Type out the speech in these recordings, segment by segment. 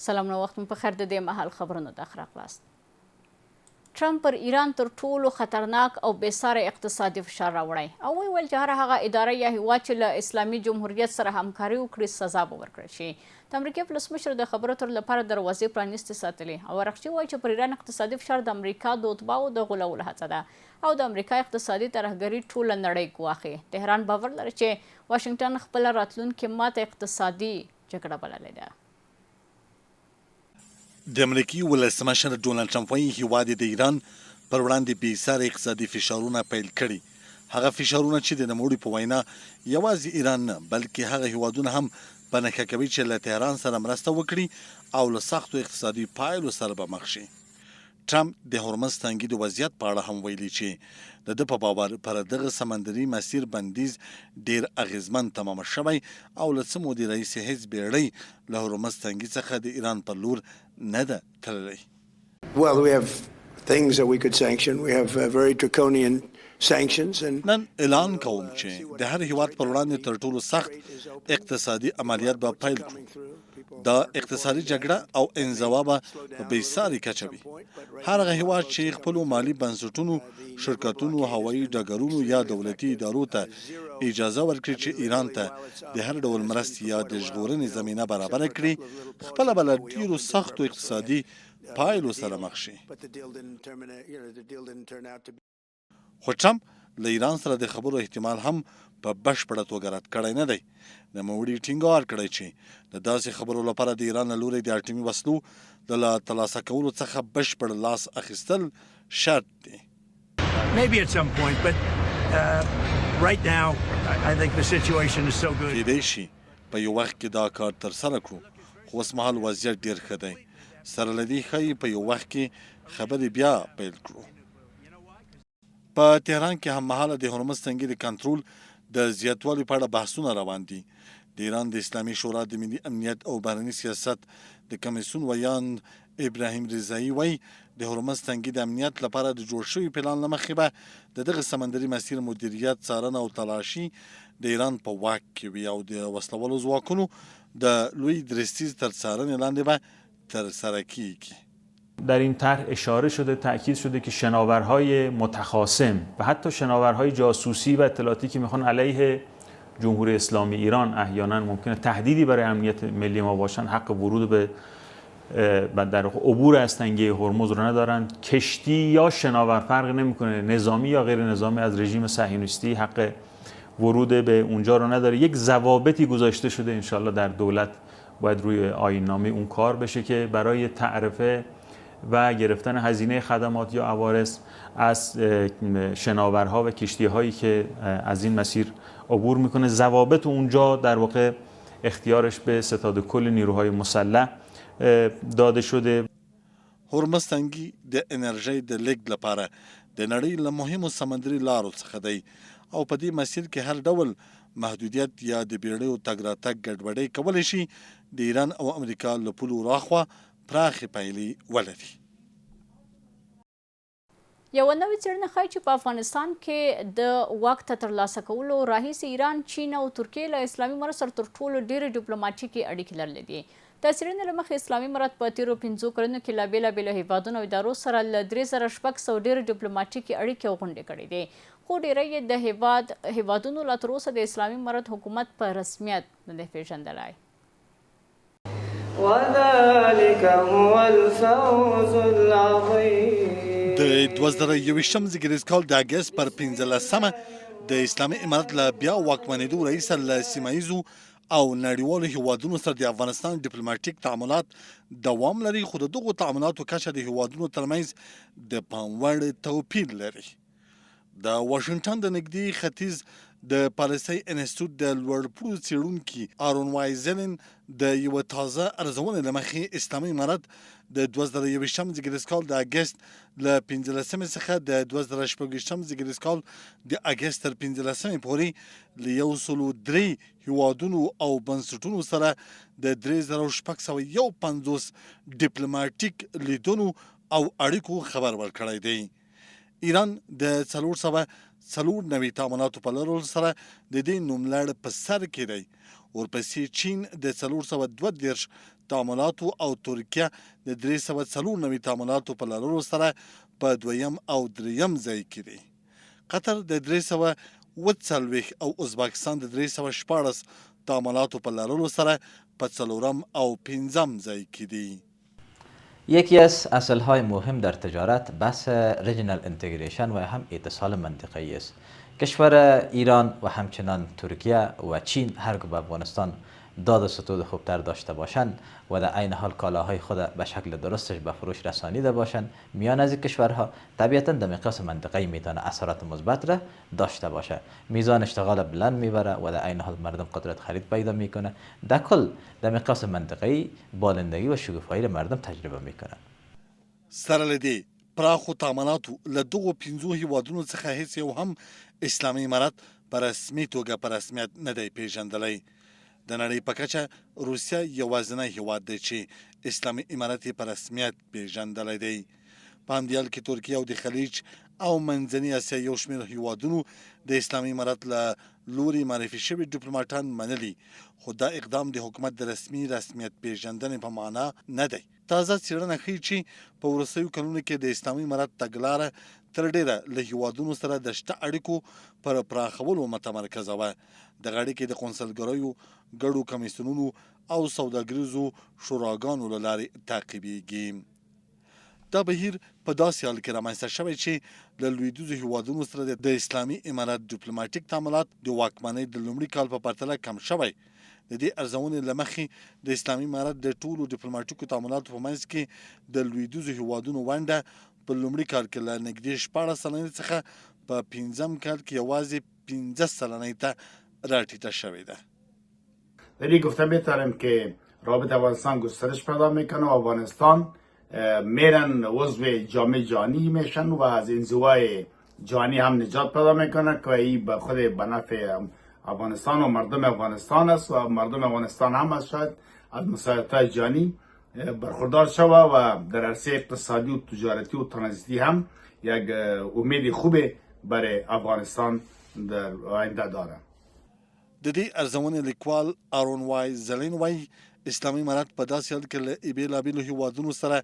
سلام نو وخت په خیر د دې مهال خبرونه د اخر خلاص ټرمپ پر ایران تر ټولو خطرناک او بېساره اقتصادي فشار راوړی او ویل چې هر هغه اداره یا هیواد چې له اسلامي جمهوریت سره همکاري وکړي سزا به ورکړل شي د امریکا ولسمشر د خبرو اترو لپاره دروازې پرانیستې ساتلې او ورغچي وایي چې پر ایران اقتصادي فشار د امریکا د اتباعو د غولولو هڅه ده او د امریکا اقتصادي ترهګري ټوله نړۍ ګواښي تهران باور لري چې واشنګټن خپله راتلونکې ماته اقتصادي جګړه بللې ده د امریکایي ولسمشر ډونالډ ټرمپ وایي هیواد د ایران پر وړاندې بېساري اقتصادي فشارونه پیل کړي هغه فشارونه چې د نوموړي په وینا یوازې ایران نه بلکې هغه هیوادونه هم په نښه کوي چې له تهران سره مرسته وکړي او له سختو اقتصادي پایلو سره به مخ شي ټرمپ د هرمز تنګي د وضعیت په اړه هم ویلي چې د ده په باور پر دغه سمندري مسیر بندیز ډیر اغیزمن تمام شوی او له څه مودې راهیسې هیڅ بیړۍ له هرمز تنګي څخه د ایران پر لور نه ده تللی. Well, we have things that we could sanction. We have very draconian sanctions and نن اعلان کوم چې د هر هیواد پر وړاندې تر ټولو سخت اقتصادي عملیات به پیل کړو دا اقتصادي جګړه او انزوا به په بېساري کچه وي هر هغه هیواد چې خپلو مالي بنسټونو شرکتونو هوایي ډګرونو یا دولتي ادارو ته اجازه ورکړي چې ایران ته د هر ډول مرستې یا د ژغورنې زمینه برابره کړي خپله به له ډېرو سختو اقتصادي پایلو سره مخ شي خو ټرمپ له ایران سره د خبرو احتمال هم په بشپړه توګه رد کړی نه دی نوموړي ټینګار کړی چې د داسې خبرو لپاره د ایران له لوري د اټومي وسلو د ترلاسه کولو څخه بشپړ لاس اخیستل شرط دی Maybe at some point, but right now, I think the situation is so good. کېدای شي په یو وخت کې دا کار ترسره کړو خو اوس مهال وضعیت ډېر ښه دی سره له دې ښایي په یو وخت کې خبرې بیا پیل کړو په تهران کې هم مهاله د هرمز تنګي د کنټرول د زیاتوالي په اړه بحثونه روان دي د ایران د اسلامي شورا د ملي امنیت او بهرني سیاست د کمیسیون ویاند ابراهیم رضایي وایي د هرمز تنګي د امنیت لپاره د جوړ شوي پلان له مخې به د دغه سمندري مسیر مدیریت څارنه او تلاشي د ایران په واک کې وي او د وسلوالو ځواکونو د لوی درستیز تر څارنې لاندې به ترسره کیږي در این طرح اشاره شده تاکید شده که شناورهای متخاصم و حتی شناورهای جاسوسی و اطلاعاتی که میخوان علیه جمهوری اسلامی ایران احیانا ممکنه تهدیدی برای امنیت ملی ما باشن حق ورود به در عبور از تنگه هرمز رو ندارن کشتی یا شناور فرق نمیکنه نظامی یا غیر نظامی از رژیم صهیونیستی حق ورود به اونجا رو نداره یک ضوابطی گذاشته شده انشالله در دولت باید روی آیین‌نامه اون کار بشه که برای تعرفه و گرفتن هزینه خدمات یا عوارض از شناورها و کشتی‌هایی که از این مسیر عبور میکنه ضوابط اونجا در واقع اختیارش به ستاد کل نیروهای مسلح داده شده هرمز تنګي د انرژۍ د لیږد لپاره د نړۍ له مهمو سمندري لارو څخه دی او په دې مسیر کې هر ډول محدودیت یا د بیړیو تګ راتګ ګډوډۍ کولی شي د ایران او امریکا له پولو راخوا پراخې پایلې ولري یوه نوې څېړنه ښایي چې په افغانستان کې د واک ته ترلاسه کولو راهیسې ایران چین او ترکیې له اسلامي امارت سره تر ټولو ډېرې ډیپلوماټیکې اړیکې لرلې دي د څېړنې له مخې اسلامي امارت په تېرو 5 کلونو کې له بېلابېلو هیوادونو او ادارو سره له 3600 ډېرې ډیپلوماټیکې اړیکې او غونډې کړې دي خو ډېری یې د هیوادونو لا تراوسه د اسلامي امارت حکومت په رسمیت نه دی پېژندلی وذلك هو الفوز العظيم د 2021 زیږدیز کال د اګست پر 15مه د اسلامي امارت له بیا واکمنېدو وروسته له سیمه ییزو او نړیوالو هیوادونو سره د افغانستان ډیپلوماټیک تعاملات دوام لري خو د دغو تعاملاتو کچه د هیوادونو ترمنځ د پام وړ توپیر لري د واشنګټن د نږدې ختیځ د پالیسۍ انسټیټیوټ د لوړپوړو څېړونکي آرون وایزلن د یوه تازه ارزونې له مخې اسلامي امارت د 2021 زیږدیز کال د اګست له 15مې څخه د 2026 زیږدیز کال د اګست تر 15مې پورې له 103 هیوادونو او بنسټونو سره د 3651 ډیپلوماټیک لیدنو او اړیکو خبر ورکړی دی ایران د 494 تعاملاتو په لرلو سره د دې نوملړ په سر کې دی ورپسې چین د 432 تعاملاتو او ترکیه د 394 تعاملاتو په لرلو سره په 2م او 3م ځای کې دي. قطر د 340 او ازبکستان د 314 تعاملاتو په لرلو سره په 4م او 5م ځای کې دي. یکی از اصلهای مهم در تجارت بحث ریجنال انتگریشن و هم اتصال منطقه‌ای است. کشور ایران و همچنان ترکیه و چین هر دو به افغانستان داد و ستود خوبتر داشته باشند و در عین حال کالاهای خود به شکل درستش به فروش رسانیده باشند، میان از این کشورها طبیعتا در مقیاس منطقه‌ای میتونه اثرات مثبت را داشته باشه. میزان اشتغال بلند میبره و در عین حال مردم قدرت خرید پیدا میکنه. در کل در مقیاس منطقه‌ای بالندگی و شکوفایی را مردم تجربه میکنه. سره له دې پراخو تعاملاتو له دغو 5 هیوادونو څخه هیڅ یو هم اسلامي امارت په رسمي توګه په رسمیت نه دی پیژندلی. د نړۍ په کچه روسیه یوازینی هیواد دی چې اسلامي امارت یې په رسمیت پیژندلی دی. په همدې حال کې ترکیه او د خلیج او منځني اسیا یو شمېر هیوادونو د اسلامي امارت له لوري معرفي شوي ډیپلوماټان منلي، خو دا اقدام د حکومت د رسمیت پیژندنې په معنا نه دی. تازه څېړنه ښیي چې په وروستیو کلونو کې د اسلامي امارت تګلاره تر ډېره له هیوادونو سره د شته اړیکو پر پراخولو متمرکزه وه. دغه اړیکې د قونسلګریو، ګډو کمیسیونونو او سوداګریزو شوراګانو له لارې تعقیبېږي. دا بهیر په داسې حال کې رامنځته شوی چې له لویدیځو هیوادونو سره د اسلامي امارت ډیپلوماټیک تعاملات د واکمنۍ د لومړي کال په پرتله کم شوی. د دې ارزونې له مخې د اسلامي امارت د ټولو ډیپلوماټیکو تعاملاتو په منځ کې د لویدیځو هیوادونو ونډه په لومړي کال کې له نږدې 14 سلنې څخه په 5م کال کې یوازې 15 سلنې ته راټیټه شوې ده. در این گفته میتونیم که رابطه افغانستان گسترش پیدا میکنه و افغانستان میرن عضو جامعه جهانی میشن و از انزوای جهانی هم نجات پیدا میکنه که این به خود به نفع افغانستان و مردم افغانستان است و مردم افغانستان هم از شاید از مساعدت جهانی برخوردار شوه و در عرصه اقتصادی و تجارتی و ترانزیتی هم یک امید خوبه برای افغانستان در آینده داره. د دې ارزونې لیکوال آرون وای زلین وای اسلامي امارت په داسې حال کې له بېلابېلو هیوادونو سره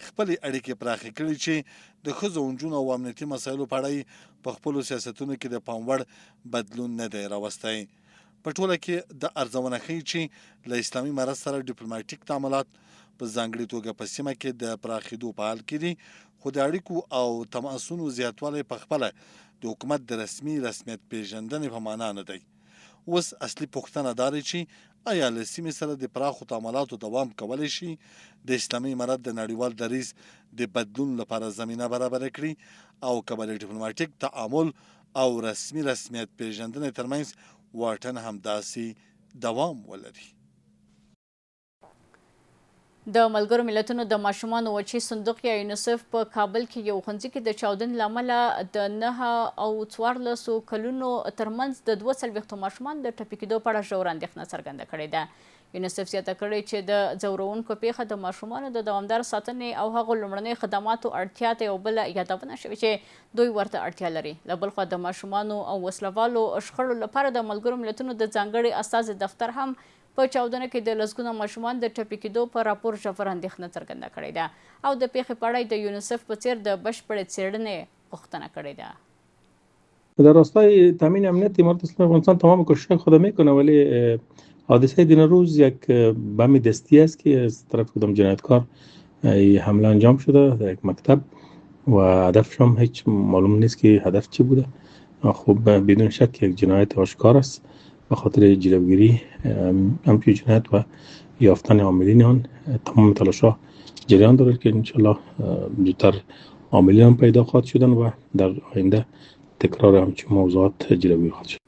خپلې اړیکې پراخې کړي چې د ښځو او نجونو او امنیتي مسایلو په اړه په خپلو سیاستونو کې د پام وړ بدلون نه دی راوستی. په ټوله کې د ارزونه ښیي چې له اسلامي امارت سره ډیپلوماټیک تعاملات په ځانګړې توګه په سیمه کې د پراخېدو په حال کې دي، خو د اړیکو او تماسونو زیاتوالی په خپله د حکومت د رسمیت پیژندنې په معنا نه دی. اوس اصلي پوښتنه دا دی چې آیا له سیمې سره د پراخو تعاملاتو دوام کولی شي د اسلامي امارت د نړیوال دریځ د بدلون لپاره زمینه برابره کړي او که به د ډیپلوماټیک تعامل او رسمیت پیژندنې ترمنځ واټن همداسې دوام ولري. د ملګرو ملتونو د ماشومانو وچې صندوق یا یونیسف په کابل کې یو ښوونځي کې د چاودنې له امله د 9 او 14 کلونو ترمنځ د 42 ماشومان د ټپي کېدو په اړه ژوره اندېښنه څرګنده کړې ده. یونیسف زیاته کړې چې د ځورونکو پیښه د ماشومانو د دوامدار ساتنې او هغو لومړنۍ خدماتو اړتیا ته یو بله یادونه شوې چې دوی ورته اړتیا لري. له بل خوا د ماشومانو او وسلوالو شخړو لپاره د ملګرو ملتونو د ځانګړي استازي دفتر هم په چاودنه کې د لسګونو ماشومان د ټپي کېدو په راپور ژوره اندېښنه څرګنده کړې ده او د پیښې په اړه د یونیسف په څیر د بشپړې څېړنې غوښتنه کړې ده. در راستای تامین امنیت امارت اسلامی افغانستان تمام کوشش خود میکنه، ولی حادثه دین روز یک بم دستی است که از طرف کدام جنایتکار حمله انجام شده در یک مکتب و هدفش هم هیچ معلوم نیست که هدف چی بوده. خب بدون شک یک جنایت آشکار است به خاطر جلوگیری همچون جنایت و یافتن عاملین آن. تمام تلاش‌ها جریان دارد که انشالله زودتر عاملین پیدا خواهد شدن و در آینده تکرار همچون موضوعات جلوگیری خواهد شد.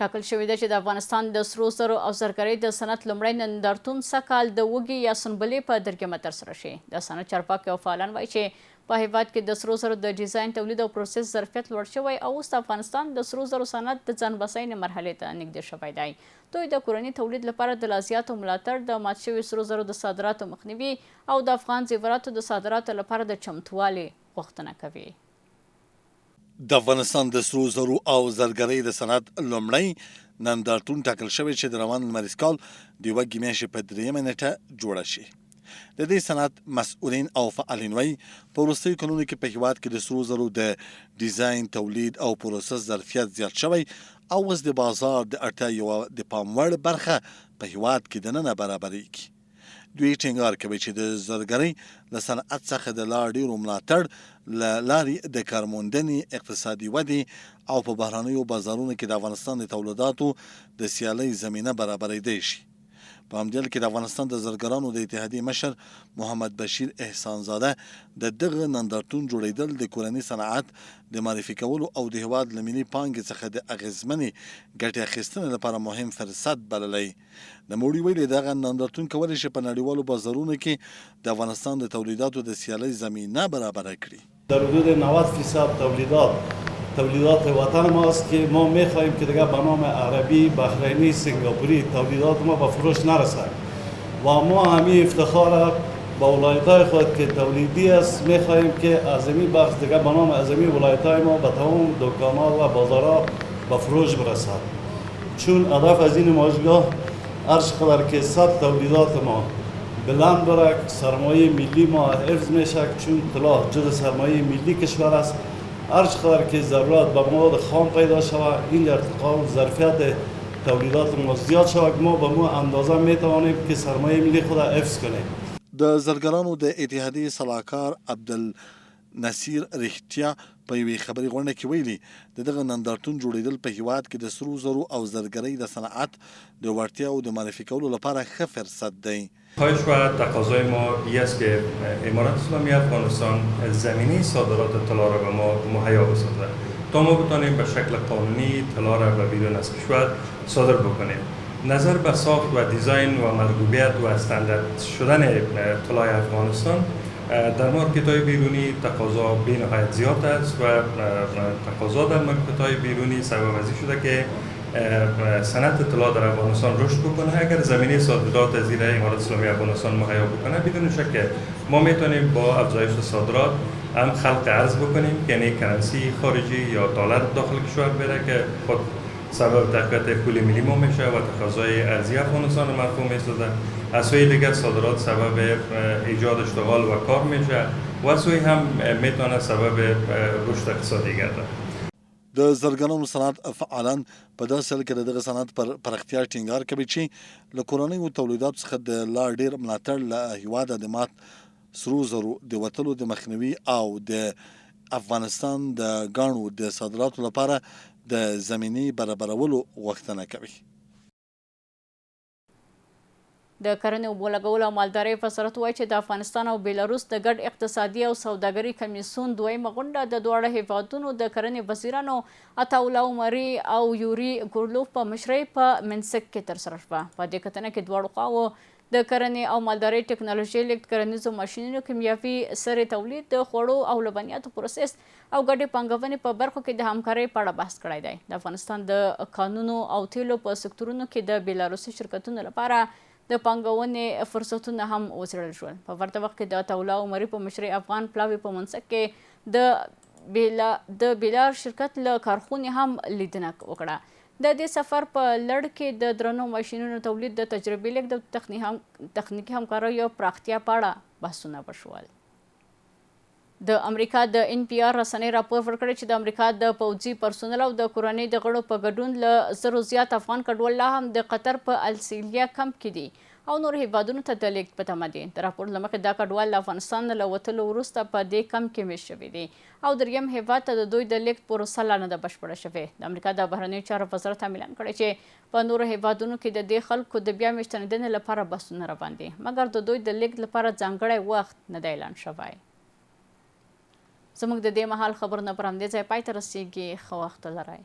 ټاکل شوې ده چې د افغانستان د سرو زرو او زرګرۍ د صنعت لومړی نندارتون سږکال د وږي یا سنبلې په درګمه ترسره شي. د صنعت چارواکي او فعالان وایي چې په هیواد کې د سرو زرو د ډیزاین، تولید او پروسس ظرفیت لوړ شوی او اوس د افغانستان د سرو زرو صنعت د ځان بساینې مرحلې ته نږدې شوی دی. دوی د کورني تولید لپاره د لازیاتو ملاتړ، د مات شوي سرو زرو د صادراتو مخنیوي او د افغان زیوراتو د صادراتو لپاره د چمتووالي غوښتنه کوي. د افغانستان د سرو زرو او زرګرۍ د صنعت لومړی نندارتون ټاکل شوی چې د روان لمریز کال د یوه میاشتې په 3 نیټه جوړه شي. د دې صنعت مسؤلین او فعالین وایي په وروستیو کلونو کې په هیواد کې د سرو زرو د ډیزاین، تولید او پروسس ظرفیت زیات شوی او اوس د بازار د اړتیا یوه د پام وړ برخه په هیواد کې دننه برابریږي. دوی ټینګار کوي چې د زرګرۍ له صنعت څخه د لا ډیرو ملاتړ له لارې د کارموندنې، اقتصادي ودې او په بهرنیو بازارونو کې د افغانستان د تولیداتو د سیالۍ زمینه برابریدی شي. په همدې کې د افغانستان د زرګرانو د اتحادیې مشر محمد بشیر احسانزاده د دغه نندارتون جوړیدل د کورني صنعت د معرفي کولو او د هیواد له ملي پانګې څخه د اغیزمنې ګټې اخیستنې لپاره مهم فرصت بللی. نوموړي ویلي دغه نندارتون کولی شي په نړیوالو بازارونو کې د افغانستان د تولیداتو د سیالۍ زمینه برابره کړي. در حدود 90% تولیدات وطن ماست که ما میخواهیم که دیگه به نام عربی، بحرینی، سنگاپوری تولیدات ما به فروش نرسد و ما همین افتخار با ولایت‌های خود که تولیدی است میخواهیم که ازمی بخش دیگه به نام ازمی ولایت‌های ما به تمام دکان‌ها و بازارها به فروش برسد. چون هدف از این ماشگاه هر چقدر که 100 تولیدات ما بلند بره، سرمایه ملی ما حفظ میشه، چون طلا جزء سرمایه ملی کشور است. هر چقدر که ضرورت به مواد خام پیدا شود، این ارتقا و ظرفیت تولیدات ما زیاد شود، ما به مو اندازه میتوانیم که سرمایه ملی خود حفظ کنیم. د زرګرانو د اتحادیې سلاکار عبدالنصیر رښتیا په یوې خبري غونډه کې ویلي د دغه نندارتون جوړیدل په هیواد کې د سرو زرو او زرګرۍ د صنعت د وړتیاو د معرفي کولو لپاره ښه فرصت دی. خواهش و تقاضای ما این است که امارات اسلامی افغانستان زمینی صادرات طلا را به ما مهیا بسازد تا ما بتانیم به شکل قانونی طلا را به بیرون از کشور صادر بکنیم. نظر به ساخت و دیزاین و مرغوبیت و استاندارد شدن طلای افغانستان در مارکت‌های بیرونی تقاضا بی‌نهایت زیاد است و تقاضا در مارکت‌های بیرونی سبب ازی شده که صنعت طلا در افغانستان رشد بکنه. اگر زمینه صادرات از زیر امارات اسلامی افغانستان مهیا بکنه، بدون شک ما میتونیم با افزایش صادرات هم خلق ارز بکنیم، یعنی کرنسی خارجی یا دلار داخل کشور بره که خود سبب تقویت پول ملی ما میشه و تقاضای ارزی افغانستان رو مرفوع میسازه. از سوی دیگر صادرات سبب ایجاد اشتغال و کار میشه و از سوی هم میتونه سبب رشد اقتصادی گرده. د زرګرانو صنعت فعالان په داسې حال کې د دغه صنعت پر پراختیا ټینګار کوي چې له کورنیو تولیداتو څخه د لا ډیر ملاتړ له هیواده د مات سرو زرو د وتلو د مخنیوي او د افغانستان د ګاڼو د صادراتو لپاره د زمینې برابرولو غوښتنه کوي. د کرنې اوبو لګولو او مالدارۍ وزارت وایي چې د افغانستان او بیلاروس د ګډ اقتصادي او سوداګري کمیسیون دویمه غونډه د دواړه هیوادونو د کرنې وزیرانو عطاالله عمري او یوري ګورلوف په مشرۍ په منسک کې ترسره شوه. په دې کتنه کې دواړو خواوو د کرنې او مالدارۍ ټکنالوژي، لیږد کرنیزو ماشینونو، کیمیاوي سرې تولید، د خوړو او لبنیاتو پروسس او ګډې پانګونې په برخو کې د همکارۍ په اړه بحث کړی دی. د افغانستان د کانونو او تیلو په سکتورونو کې د بیلاروسي شرکتونو لپاره د پانګونې فرصتونه هم وڅېړل شول. په ورته وخت کې د عطاالله عمري په مشرۍ افغان پلاوي په منسک کې د بیلار شرکت له کارخونې هم لیدنه وکړه. د دې سفر په لړ کې د درنو ماشینونو تولید، د تجربې لیږد او تخنیکي همکاریو پراختیا په اړه بحثونه وشول. د امریکا د NPR رسنۍ راپور ورکړی چې د امریکا د پوځي پرسونل او د کورنۍ د غړو په ګډون له 1000 زیات افغان کډوال لا هم د قطر په السیلیا کمپ کې دي او نور هیوادونو ته د لیږد په تمه دي. د راپور له مخې دا کډوال له افغانستان له وتلو وروسته په دې کمپ کې میشت شوي دي او دریم هیواد ته د دوی د لیږد پروسه لا نه ده بشپړه شوې. د امریکا د بهرنیو چارو وزارت هم اعلان کړی چې په نورو هیوادونو کې د دې خلکو د بیا میشتنېدنې لپاره بحثونه روان دي، مګر د دوی د لیږد لپاره ځانګړی وخت نه دی اعلان شوی. زموږ د دې مهال خبرونه پر همدې ځای پای ته رسیږي. ښه وخت ولرئ.